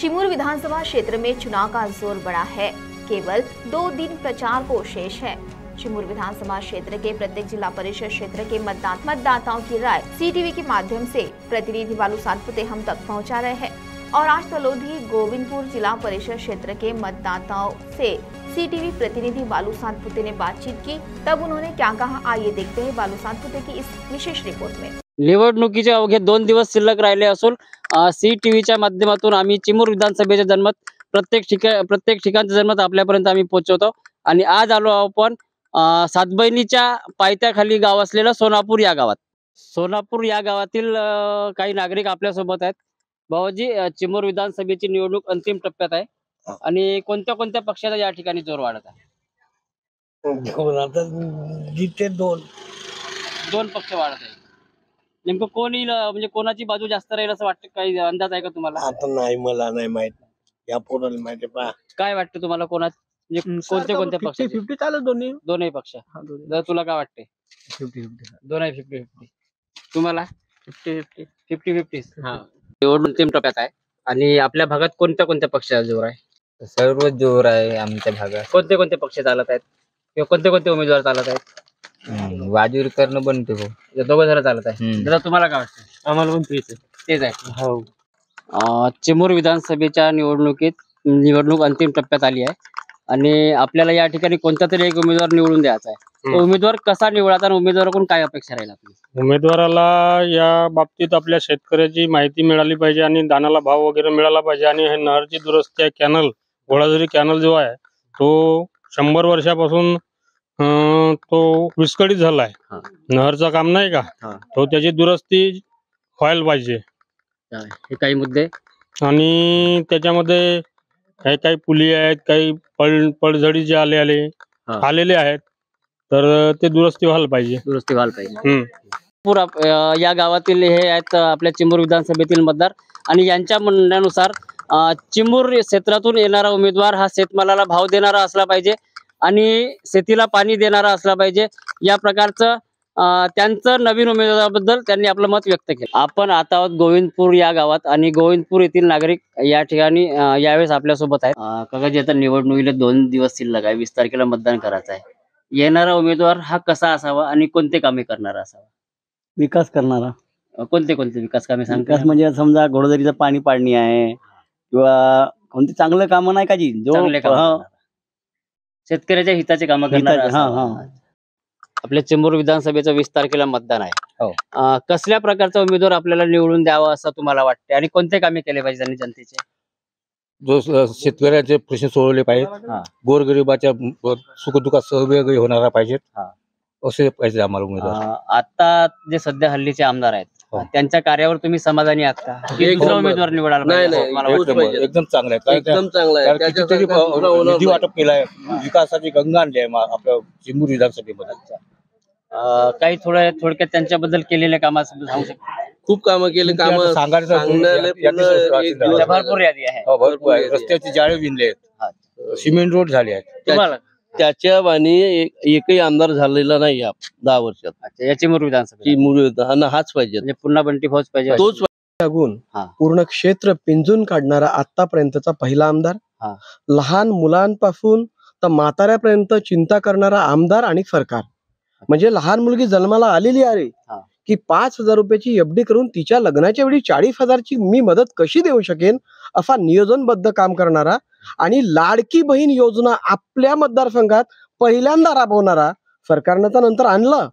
चिमूर विधानसभा क्षेत्र में चुनाव का जोर बढ़ा है। केवल 2 दिन प्रचार को शेष है। चिमूर विधानसभा क्षेत्र के प्रत्येक जिला परिषद क्षेत्र के मतदाताओं की राय सीटीवी के माध्यम से प्रतिनिधि बालू सातपुते हम तक पहुंचा रहे हैं। और आज तलोधी गोविंदपुर जिला परिषद क्षेत्र के मतदाताओं से सीटीवी प्रतिनिधि बालू सातपुते ने बातचीत की, तब उन्होंने क्या कहा, आइए देखते हैं बालू सातपुते की इस विशेष रिपोर्ट में। निवडणुकीचे अवघे 2 दिवस शिल्लक राहिले असून सीटीव्हीच्या माध्यमातून आम्ही चिमूर विधानसभेचे जनमत प्रत्येक ठिकाणचे जनमत आपल्यापर्यंत आम्ही पोहोचवतो। आणि आज आलो आपण सातबहिणीच्या पायथ्याखाली गाव असलेलं सोनापूर या गावात। सोनापूर या गावातील काही नागरिक आपल्या सोबत आहेत। बाबाजी, चिमूर विधानसभेची निवडणूक अंतिम टप्प्यात आहे आणि कोणत्या कोणत्या पक्षाचा या ठिकाणी जोर वाढत आहे? जिथे दोन पक्ष वाढत आहे। नेमकं कोण येईल, म्हणजे कोणाची बाजू जास्त राहील असं वाटतं? काही अंदाज आहे का तुम्हाला? आता नाही, मला नाही माहित, या पोराला माहिती पहा। काय वाटतं तुम्हाला, कोणते कोणते पक्ष? 50-50 चालत दोन्ही पक्ष। जर तुला काय वाटते? 50-50 दोन्ही 50-50। तुम्हाला 50-50? हा। निवडणूक अंतिम टप्प्यात आहे आणि आपल्या भागात कोणत्या कोणत्या पक्षाचा जोर आहे? सर्व जोर आहे आमच्या भागात। कोणते कोणते पक्ष चालत आहेत किंवा कोणते कोणते उमेदवार चालत आहेत? वाजूरकरनं बनते भाऊ, या दोघं जण चालत आहे। दादा, तुम्हाला काय वाटतं? आम्हाला पण तेच आहे। हो। चिमूर विधानसभेच्या निवडणूक अंतिम टप्प्यात आली आहे आणि आपल्याला या ठिकाणी कोणता तरी एक उमेदवार निवडून द्यायचा आहे। तो उमेदवार कसा निवडायचा आणि उमेदवाराकडून काय अपेक्षा राहील आपली? उमेदवाराला या बाबतीत आपल्या शेतकऱ्याची माहिती मिळाली पाहिजे आणि दानाला भाव वगैरे मिळाला पाहिजे। आणि हे नहरची दुरुस्ती आहे, कॅनल, घोडाझरी कॅनल जो आहे तो 100 वर्षापासून तो विस्कळीत झालाय। नहरचं काम नाही का, तो त्याची दुरुस्ती व्हायला पाहिजे। हे काही मुद्दे आणि त्याच्यामध्ये काही पुली आहेत, काही पडझडी जे आलेले आहेत, तर ते दुरुस्ती व्हायला पाहिजे। पुरा या गावातील हे आहेत आपल्या चिमूर विधानसभेतील मतदार आणि यांच्या म्हणण्यानुसार चिमूर क्षेत्रातून येणारा उमेदवार हा शेतमालाला भाव देणारा असला पाहिजे आणि शेतीला पाणी देणारा असला पाहिजे। या प्रकारचं त्यांचं नवीन उमेदवाराबद्दल त्यांनी आपलं मत व्यक्त केलं। आपण आता आहोत गोविंदपूर या गावात आणि गोविंदपूर येथील नागरिक या ठिकाणी यावेळेस आपल्या सोबत आहेत। काकाजी, आता निवडणुकीला 2 दिवस शिल्लक आहे, 20 तारखेला मतदान करायचं आहे। येणारा उमेदवार हा कसा असावा आणि कोणते कामे करणारा असावा? विकास करणारा। कोणते कोणते विकास कामे सांगता? विकास म्हणजे समजा घोडदरीचं पाणी पाडणी आहे किंवा कोणते चांगलं काम नाही का जी, शेतकऱ्याच्या हिताचे काम करणारा। आपल्या चिमूर विधानसभेचं 20 तारखेला मतदान आहे। कसल्या प्रकारचा उमेदवार आपल्याला निवडून द्यावा असं तुम्हाला वाटते आणि कोणते कामे केले पाहिजे त्यांनी जनतेचे? जो शेतकऱ्याचे प्रश्न सोडवले पाहिजेत, गोरगरिबाच्या सुखदुःखात सहभागी होणारा पाहिजेत, असे पाहिजे आम्हाला उमेदवार। आता जे सध्या हल्लीचे आमदार आहेत त्यांच्या कार्यावर तुम्ही समाधानी आहात का? दुसरा उमेदवार निवडायला पाहिजे? एकदम चांगला आहे, एकदम चांगला आहे। कितीतरी निधी वाटप केलाय, विकासाची गंगा आणली आहे आपल्या चिमूर विधानसभेमध्ये। काही थोडक्यात त्यांच्याबद्दल केलेल्या कामाबद्दल सांगू शकता? खूप कामं केले, काम भरपूर यादी आहे। भरपूर आहे, रस्त्याचे जाळे विणले आहेत, सिमेंट रोड झाले आहेत। तुम्हाला त्याच्या वाणी एकही आमदार झालेला नाही या 10 वर्षात। या चिमूर विधानसभा हाच पाहिजे, म्हणजे पुन्हा बंटी भाऊच पाहिजे, तोच लागून पूर्ण क्षेत्र पिंजून काढणारा आतापर्यंतचा पहिला आमदार, लहान मुलांपासून तर म्हाताऱ्यापर्यंत चिंता करणारा आमदार आणि सरकार। म्हणजे लहान मुलगी जन्माला आलेली आहे की 5,000 रुपयाची एफडी करून तिच्या लग्नाच्या वेळी 40,000ची मी मदत कशी देऊ शकेन असा नियोजनबद्ध काम करणारा आणि लाडकी बहीण योजना आपल्या मतदारसंघात पहिल्यांदा राबवणारा, सरकारनं तर नंतर आणलं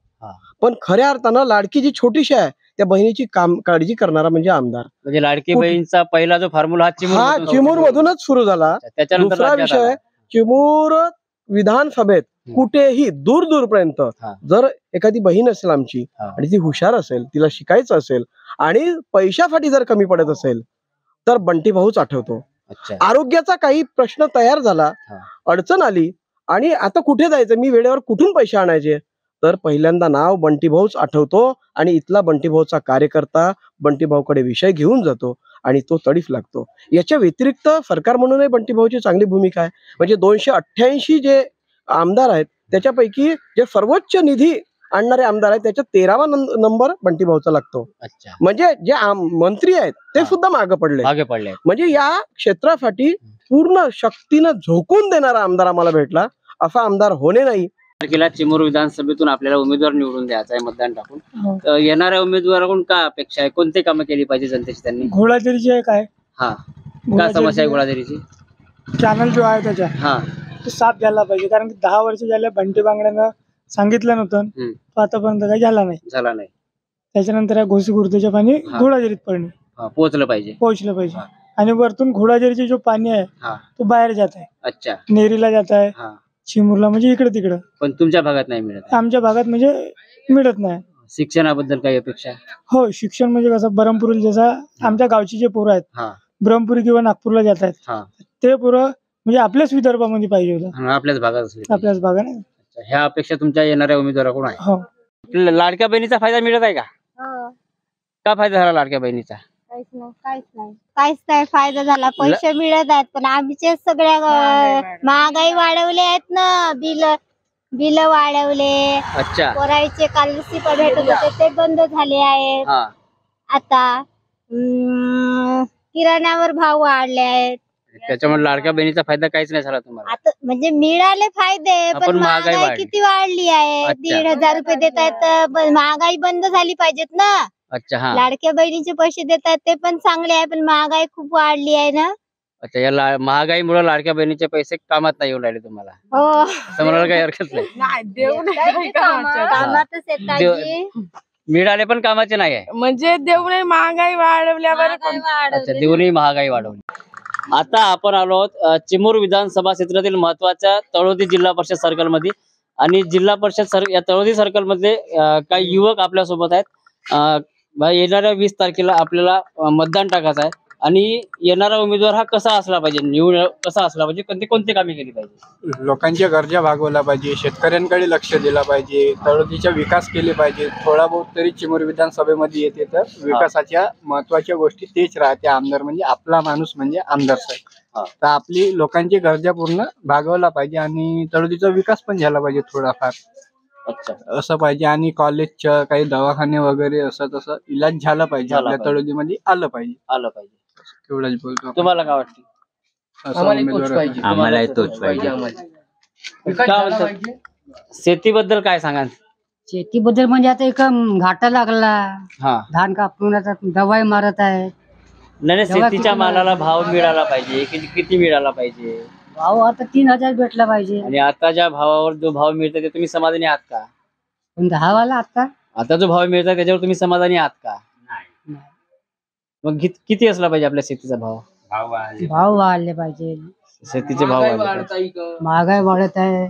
पण खऱ्या अर्थानं लाडकी जी छोटीशी आहे त्या बहिणीची काळजी करणारा म्हणजे आमदार। म्हणजे लाडकी बहीणचा पहिला जो फॉर्म्युला हा चिमूर मधूनच सुरू झाला। दुसरा विषय, चिमूर विधानसभेत कुठेही दूर पर्यंत जर एखादी बहीण असेल आमची आणि ती हुशार असेल, तिला शिकायचं असेल आणि पैशासाठी जर कमी पडत असेल तर बंटी भाऊच आठवतो। आरोग्याचा काही प्रश्न तयार झाला, अडचण आली आणि आता कुठे जायचं, मी वेळेवर कुठून पैसे आणायचे, तर पहिल्यांदा नाव बंटी भाऊच आठवतो आणि इथला बंटी भाऊचा कार्यकर्ता बंटी भाऊकडे विषय घेऊन जातो आणि तो तडीफ लागतो। याच्या व्यतिरिक्त सरकार म्हणूनही बंटी भाऊची चांगली भूमिका आहे। म्हणजे 288 जे आमदार आहेत त्याच्यापैकी जे सर्वोच्च निधी आणणारे आमदार आहेत त्याच्या 13वा नंबर बंटी भाऊचा लागतो. अच्छा, म्हणजे जे मंत्री आहेत ते हा. सुद्धा मागे पडले. मागे पडले. म्हणजे या क्षेत्रासाठी पूर्ण शक्तीनं झोकून देणारा आमदार आम्हाला भेटला. असा आमदार होणे नाही. तारखेला चिमूर विधानसभेतून आपल्याला उमेदवार निवडून द्यायचा आहे, मतदान टाकून. तर येणाऱ्या उमेदवाराकडून काय अपेक्षा आहे, कोणती कामं केली पाहिजे जनतेची त्यांनी? घोडाझरीची आहे काय हा, काय समस्या आहे घोडाझरीची? चॅनल जो आहे त्याच्या हा, तो साफ झाला पाहिजे, कारण की 10 वर्ष झाले बंटी बांगड्यानं सांगितलं नव्हतं, हम्म. तो आतापर्यंत काही झाला नाही. झाला नाही. त्याच्यानंतर या घोसी गुर्देच्या पाणी हा. घोडाझरीत पडणे हा, पोहोचलं पाहिजे. पोहोचलं पाहिजे. हा. आणि वरतून घोडाझरीचे जो पाणी आहे हा, तो बाहेर जात आहे, अच्छा. नेरीला जात आहे, हा, चिमूरला, म्हणजे इकडे तिकडं. पण तुमच्या भागात नाही मिळत आहे. आमच्या भागात म्हणजे मिळत नाही. शिक्षणाबद्दल काही अपेक्षा? हो, शिक्षण म्हणजे कसं, ब्रह्मपुरी जसा आमच्या गावची जे पोरं आहेत हा, ब्रह्मपुरी किंवा नागपूरला जात आहेत, हा, ते पोरं म्हणजे आपल्याच विदर्भामध्ये पाहिजे होतं, हा, आपल्याच भागात असले पाहिजे. आपल्याच भागाने. अच्छा, ह्या अपेक्षा तुमच्या येणाऱ्या उमेदवाराकडून आहे. हो, लाडक्या बहिणीचा फायदा मिळत आहे का? का फायदा झाला लाडक्या बहिणीचा? काहीच नाही फायदा झाला. पैसे मिळत आहेत पण आमचे सगळ्या महागाई वाढवले आहेत ना. बिल वाढवले. अच्छा, पोरायचे स्कॉलरशिप भेटत होते ते बंद झाले आहेत. हा, आता किराण्यावर भाव वाढले आहेत. त्याच्यामुळे लाडक्या बहिणीचा फायदा काहीच नाही झाला तुम्हाला. आता म्हणजे मिळाले फायदे आपण पण महागाई महागाई वाढली. किती वाढली आहे. अच्छा. 1,500 रुपये देत आहेत तर महागाई बंद झाली पाहिजेत ना. अच्छा, हा, लाडक्या बहिणीचे पैसे देतात ते पण चांगले आहे पण महागाई खूप वाढली आहे ना. अच्छा. या महागाईमुळे लाडक्या बहिणीचे पैसे कामात नाही येऊन राहिले तुम्हाला, हो, असं म्हणायला काही हरकत नाही. कामातच येतात जी. मिळाले पण कामाचे नाही आहे. म्हणजे देऊन महागाई वाढवल्यावर अच्छा, देऊनही महागाई वाढवली. आता आपण आलो आहोत चिमूर विधानसभा क्षेत्रातील महत्वाच्या तळोदी जिल्हा परिषद सर्कल मध्ये. आणि जिल्हा परिषद या तळोदी सर्कल मध्ये काही युवक आपल्या सोबत आहेत. येणाऱ्या 20 तारखेला आपल्याला मतदान टाकायचं आहे. आणि येणारा उमेदवार हा कसा असला पाहिजे, निवड कसा असला पाहिजे, कोणते कामे केली पाहिजे? लोकांच्या गरजा भागवल्या पाहिजे, शेतकऱ्यांकडे लक्ष दिलं पाहिजे, तळोदीचा विकास केले पाहिजे. थोडा बहुत तरी चिमूर विधानसभेमध्ये येते तर विकासाच्या महत्वाच्या गोष्टी तेच राहते. आमदार म्हणजे आपला माणूस म्हणजे आमदार साहेब. तर आपली लोकांची गरजा पूर्ण भागवला पाहिजे आणि तळोदीचा विकास पण झाला पाहिजे थोडाफार. अच्छा, असं पाहिजे. आणि कॉलेजच्या काही दवाखाने वगैरे असं तसं इलाज झाला पाहिजे, आपल्या तळोदीमध्ये आलं पाहिजे. तेवढंच बोलतो. तुम्हाला काय वाटतं? आम्हाला तोच पाहिजे. काय म्हणतात? शेतीबद्दल काय सांगा? शेतीबद्दल म्हणजे आता एक घाटा लागला, हा, धान कापून आता दवाई मारत आहे. नाही, शेतीच्या मालाला भाव मिळाला पाहिजे. किती मिळाला पाहिजे? भाव आता 3,000 भेटला पाहिजे. आणि आता ज्या भावावर जो भाव मिळतो ते तुम्ही समाधानी आहात का? पण 10 वाला आता जो भाव मिळतो त्याच्यावर तुम्ही समाधानी आहात का? मग किती असला पाहिजे आपल्या शेतीचा भाव? भाव वाढले पाहिजे. शेतीचे भाव वाढले पाहिजे. महागाई वाढत आहे.